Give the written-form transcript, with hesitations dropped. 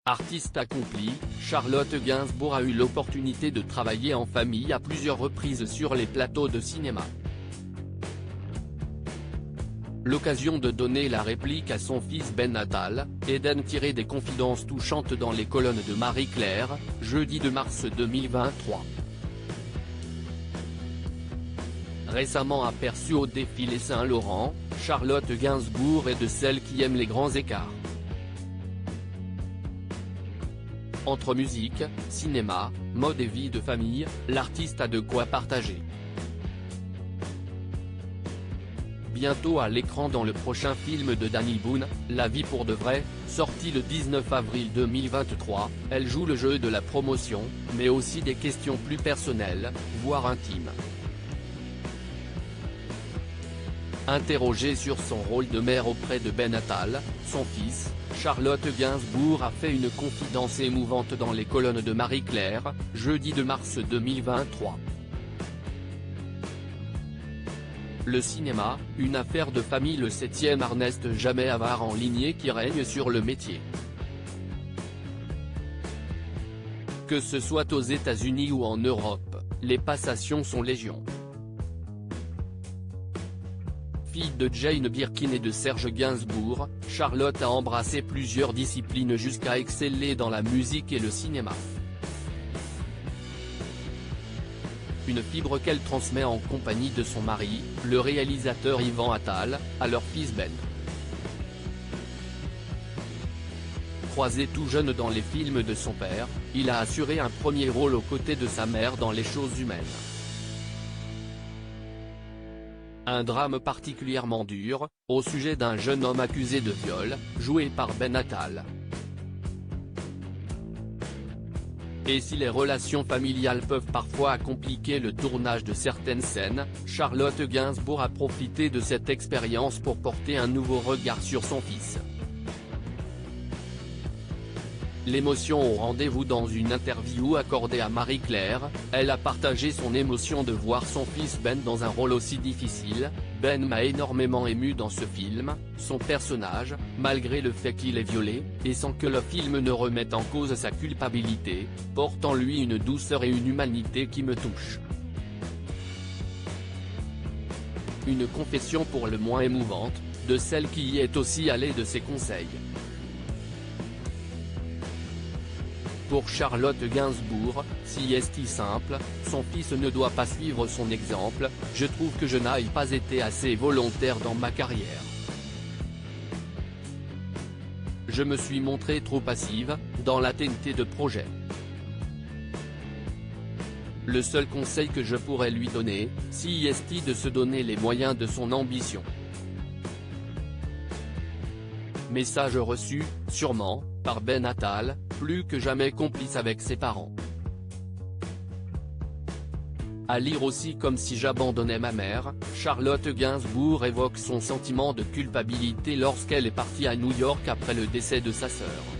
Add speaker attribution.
Speaker 1: Artiste accomplie, Charlotte Gainsbourg a eu l'opportunité de travailler en famille à plusieurs reprises sur les plateaux de cinéma. L'occasion de donner la réplique à son fils Ben Attal, Eden tiré des confidences touchantes dans les colonnes de Marie-Claire, jeudi 2 mars 2023. Récemment aperçue au défilé Saint-Laurent, Charlotte Gainsbourg est de celles qui aiment les grands écarts. Entre musique, cinéma, mode et vie de famille, l'artiste a de quoi partager. Bientôt à l'écran dans le prochain film de Danny Boone, La vie pour de vrai, sorti le 19 avril 2023, elle joue le jeu de la promotion, mais aussi des questions plus personnelles, voire intimes. Interrogée sur son rôle de mère auprès de Ben Attal, son fils, Charlotte Gainsbourg a fait une confidence émouvante dans les colonnes de Marie-Claire, jeudi 2 mars 2023. Le cinéma, une affaire de famille. Le 7e art n'est jamais avare en lignée qui règne sur le métier. Que ce soit aux États-Unis ou en Europe, les passations sont légion. Fille de Jane Birkin et de Serge Gainsbourg, Charlotte a embrassé plusieurs disciplines jusqu'à exceller dans la musique et le cinéma. Une fibre qu'elle transmet en compagnie de son mari, le réalisateur Yvan Attal, à leur fils Ben. Croisé tout jeune dans les films de son père, il a assuré un premier rôle aux côtés de sa mère dans Les choses humaines. Un drame particulièrement dur, au sujet d'un jeune homme accusé de viol, joué par Ben Attal. Et si les relations familiales peuvent parfois compliquer le tournage de certaines scènes, Charlotte Gainsbourg a profité de cette expérience pour porter un nouveau regard sur son fils. L'émotion au rendez-vous. Dans une interview accordée à Marie-Claire, elle a partagé son émotion de voir son fils Ben dans un rôle aussi difficile. Ben m'a énormément ému dans ce film, son personnage, malgré le fait qu'il est violé, et sans que le film ne remette en cause sa culpabilité, porte en lui une douceur et une humanité qui me touchent. Une confession pour le moins émouvante, de celle qui y est aussi allée de ses conseils. Pour Charlotte Gainsbourg, si est simple, son fils ne doit pas suivre son exemple, je trouve que je n'ai pas été assez volontaire dans ma carrière. Je me suis montrée trop passive, dans l'atteinte de projet. Le seul conseil que je pourrais lui donner, si est de se donner les moyens de son ambition. Message reçu, sûrement, par Ben Attal, plus que jamais complice avec ses parents. À lire aussi. Comme si j'abandonnais ma mère, Charlotte Gainsbourg évoque son sentiment de culpabilité lorsqu'elle est partie à New York après le décès de sa sœur.